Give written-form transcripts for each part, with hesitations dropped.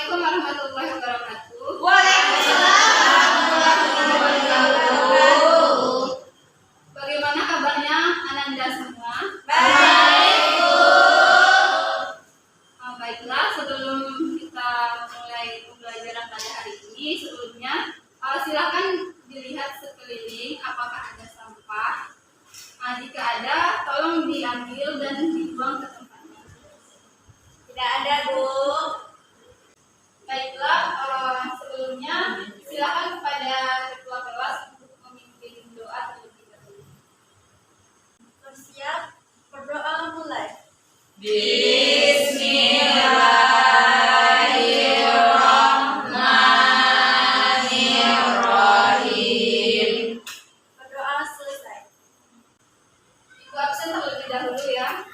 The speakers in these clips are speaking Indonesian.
Assalamualaikum warahmatullahi wabarakatuh. Waalaikumsalam warahmatullahi wabarakatuh. Bagaimana kabarnya Ananda semua? Baik, Bu. Baiklah, sebelum kita mulai pembelajaran pada hari ini, sebelumnya silakan dilihat sekeliling apakah ada sampah. Jika ada, tolong diambil dan dibuang ke tempatnya. Tidak ada, Bu. Baiklah, sebelumnya silakan kepada ketua kelas untuk memimpin doa terlebih dahulu. Bersiap, berdoa mulai. Bismillahirrahmanirrahim. Berdoa selesai. Ibu absen terlebih dahulu ya.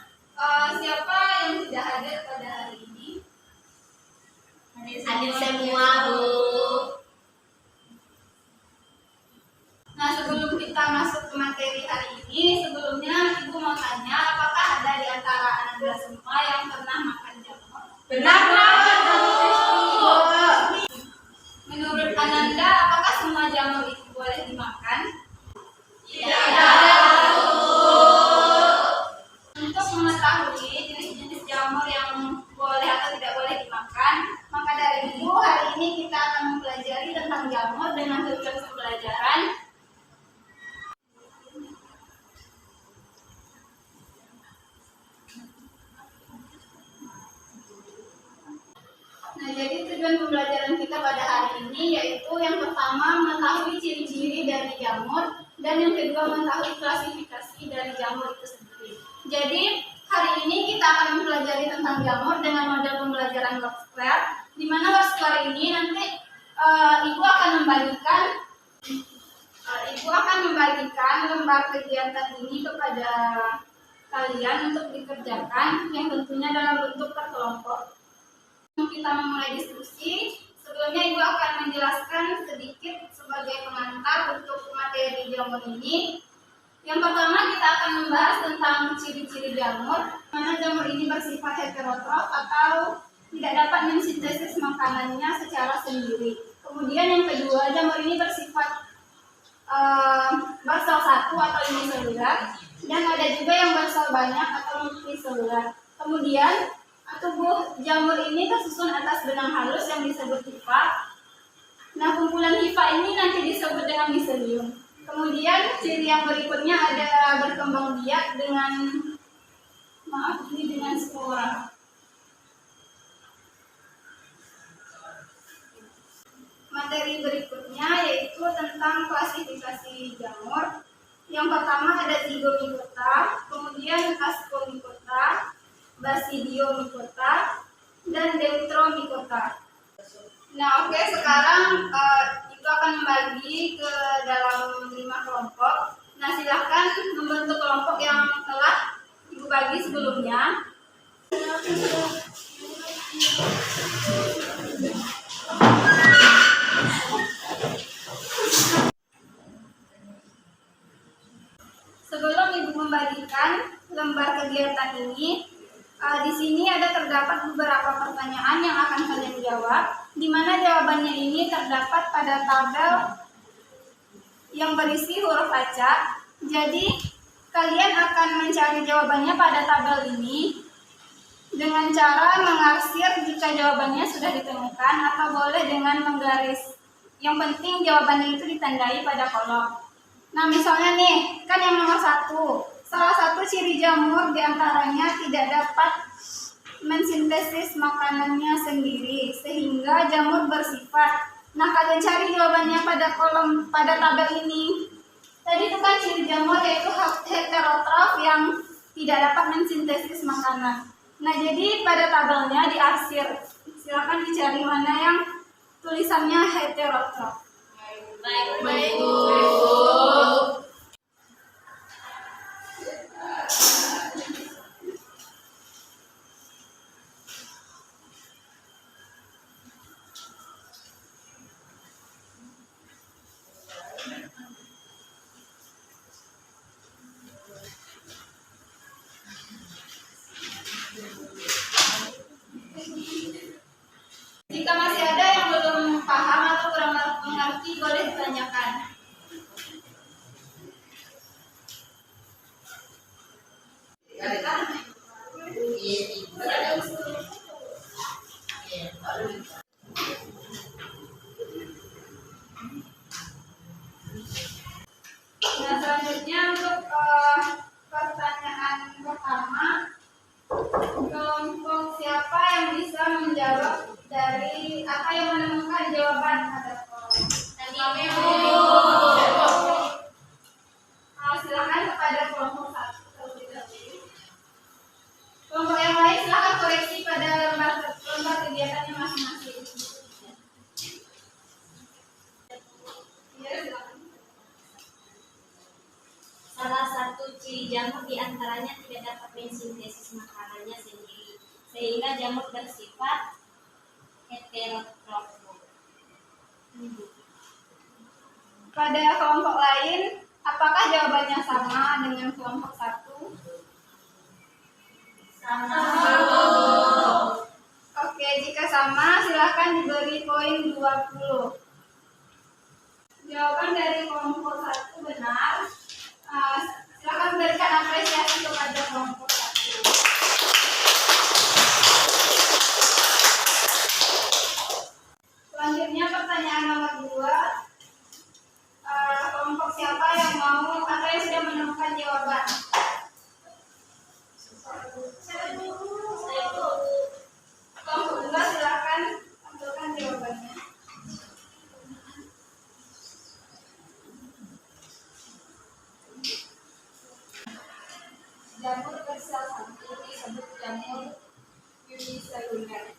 Siapa yang tidak hadir pada hari ini? Hadir semua, Bu. Nah, sebelum kita masuk ke materi hari ini, sebelumnya Ibu mau tanya, apakah ada di antara Anda semua yang pernah makan jamur? Benar, Bu. Menurut Ananda, apakah semua jamur itu boleh dimakan? Tidak, Bu. Untuk mengetahui jenis-jenis jamur yang boleh atau tidak boleh dimakan, maka dari itu hari ini kita akan mempelajari tentang jamur dengan tujuan pembelajaran. Nah, jadi tujuan pembelajaran kita pada hari ini yaitu yang pertama mengetahui ciri-ciri dari jamur dan yang kedua mengetahui klasifikasi dari jamur itu sendiri. Jadi hari ini kita akan mempelajari tentang jamur dengan model pembelajaran box square, di mana box square ini nanti Ibu akan membagikan lembar kegiatan ini kepada kalian untuk dikerjakan yang tentunya dalam bentuk berkelompok. Kita memulai diskusi. Sebelumnya Ibu akan menjelaskan sedikit sebagai pengantar untuk materi jamur ini. Yang pertama kita akan membahas tentang ciri-ciri jamur, mana jamur ini bersifat heterotrof atau tidak dapat mensintesis makanannya secara sendiri. Kemudian yang kedua, jamur ini bersifat bersel satu atau uniselular, dan ada juga yang bersel banyak atau multiselular. Kemudian tubuh jamur ini tersusun atas benang halus yang disebut hifa. Nah, kumpulan hifa ini nanti disebut dengan miselium. Kemudian ciri yang berikutnya ada berkembang biak dengan spora. Materi berikutnya yaitu tentang klasifikasi jamur. Yang pertama ada Zygomicota, kemudian Ascomycota, Basidiomycota, dan Deuteromycota. Nah, oke, sekarang Ibu akan membagi ke dalam 5 kelompok. Nah, silahkan membentuk kelompok yang telah Ibu bagi sebelumnya. Sebelum Ibu membagikan lembar kegiatan ini, di sini terdapat beberapa pertanyaan yang akan kalian jawab, di mana jawabannya ini terdapat pada tabel yang berisi huruf acak. Jadi kalian akan mencari jawabannya pada tabel ini dengan cara mengarsir jika jawabannya sudah ditemukan, atau boleh dengan menggaris. Yang penting jawabannya itu ditandai pada kolom. Nah, misalnya nih, kan yang nomor 1, salah satu ciri jamur diantaranya tidak dapat mensintesis makanannya sendiri, sehingga jamur bersifat. Nah, kalian cari jawabannya pada tabel ini. Tadi itu kan ciri jamur yaitu heterotrof yang tidak dapat mensintesis makanan. Nah, jadi pada tabelnya diarsir. Silakan dicari mana yang tulisannya heterotrof. Baik, Bu. Jika masih ada yang belum paham atau kurang mengerti, boleh ditanyakan. Nah, selanjutnya untuk pertanyaan pertama, kelompok siapa yang bisa menjawab dari apa yang menemukan jawaban pada kolom? Silakan kepada kelompok satu terlebih dahulu. Kelompok yang lain silakan koreksi pada lembar kegiatannya masing-masing. Ya, silakan. Salah satu ciri jamur diantaranya tidak dapat mensintesis makanannya sendiri, sehingga jamur bersifat heterotrof. Pada kelompok lain, apakah jawabannya sama dengan kelompok satu? Sama. Oke, jika sama, silakan diberi poin 20. Jawaban dari kelompok satu benar. Silakan berikan apresiasi kepada kelompok satu. Selanjutnya pertanyaan nomor 2. Kelompok siapa yang mau atau yang sudah menemukan jawaban? Kelompok 2 silakan tentukan jawabannya. Jamur bersel satu disebut jamur uniseluler.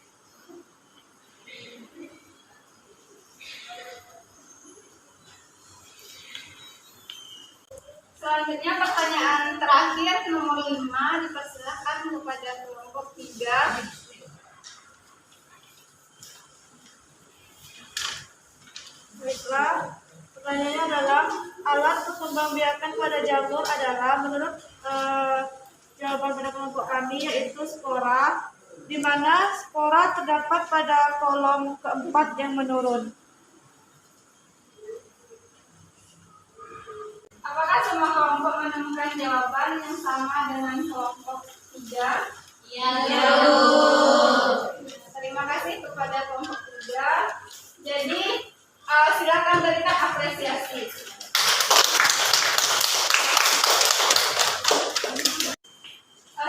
Selanjutnya pertanyaan terakhir nomor 5 dipersilakan kepada kelompok 3. Baiklah, pertanyaannya adalah alat pengembangbiakan pada jamur adalah menurut jawaban pada kelompok kami yaitu spora, di mana spora terdapat pada kolom keempat yang menurun. Apakah semua kelompok menemukan jawaban yang sama dengan kelompok 3? Iya. Terima kasih kepada kelompok 3. Jadi silakan berikan apresiasi.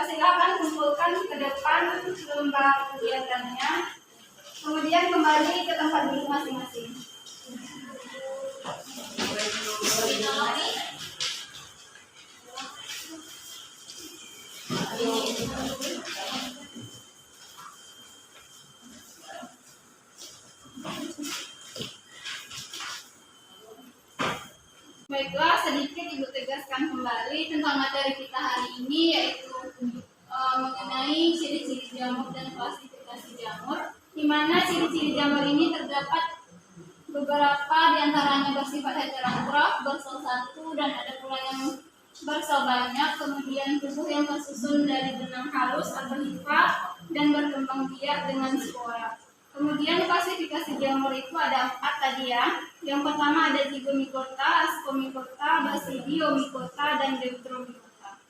Silakan kumpulkan ke depan lembar kegiatannya, kemudian kembali ke tempat duduk masing-masing. Baiklah, sedikit Ibu tegaskan kembali tentang materi kita hari ini, yaitu mengenai ciri-ciri jamur dan klasifikasi jamur, di mana ciri-ciri jamur ini terdapat beberapa diantaranya bersifat heterotrof, bersel satu, dan ada pula yang bersel banyak, kemudian tubuh yang tersusun dari benang halus atau hifa dan berkembang biak dengan spora. Kemudian klasifikasi jamur itu ada 4 tadi ya. Yang pertama ada zygomicota, ascomicota, basidiomicota, dan deuteromicota.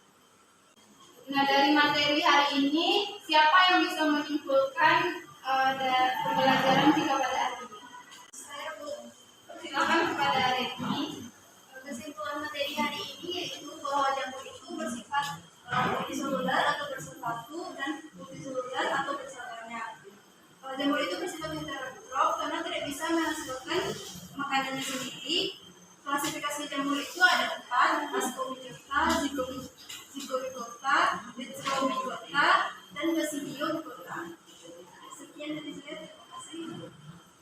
Nah, dari materi hari ini, siapa yang bisa menyimpulkan pembelajaran kita pada hari ini? Saya Silakan kepada Reni. kesimpulan materi hari ini yaitu bahwa jamur itu bersifat multiselular atau bersel satu dan multiselular atau bersel banyak. Jamur itu bersifat heterotrof karena tidak bisa menghasilkan makanannya sendiri. Klasifikasi jamur itu ada 4: ascomicota, zygomicota, deuteromicota, dan basidiomicota. Sekian dari saya, terima kasih.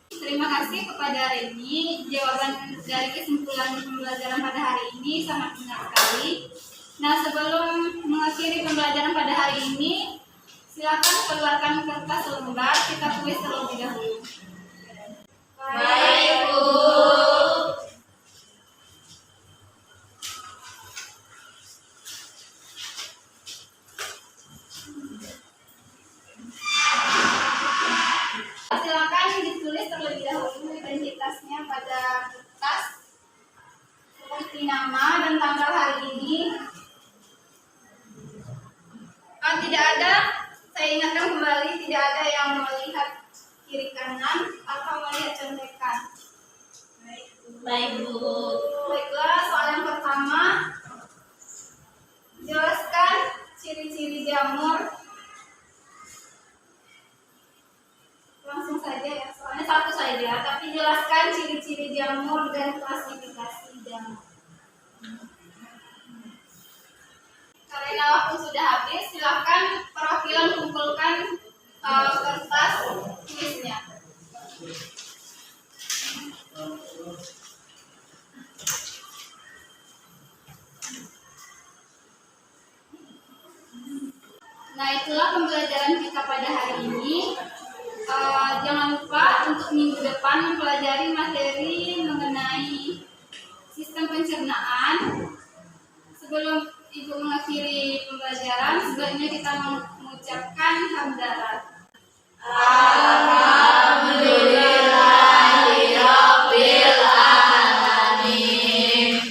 Terima kasih kepada Reni. Jawaban dari kesimpulan pembelajaran pada hari ini sangat benar sekali. Nah, sebelum mengakhiri pembelajaran pada hari ini, silakan keluarkan kertas lembar, kita tulis terlebih dahulu. Baik, Bu. Silakan kanan atau melihat contekan? Baik, Bu. Baiklah, soal yang pertama. Jelaskan ciri-ciri jamur. Langsung saja ya, soalnya satu saja. Tapi jelaskan ciri-ciri jamur dan klasifikasi jamur. Karena waktu sudah habis, silakan perwakilan kumpulkan kertas tulisnya. Nah, itulah pembelajaran kita pada hari ini. Jangan lupa untuk minggu depan mempelajari materi mengenai sistem pencernaan. Sebelum Ibu mengakhiri pembelajaran, sebaiknya kita mengucapkan hamdalah. Alhamdulillahirabbil alamin.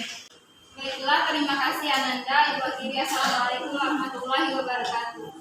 Baiklah, terima kasih Ananda. Ibu akhiri, assalamualaikum warahmatullahi wabarakatuh.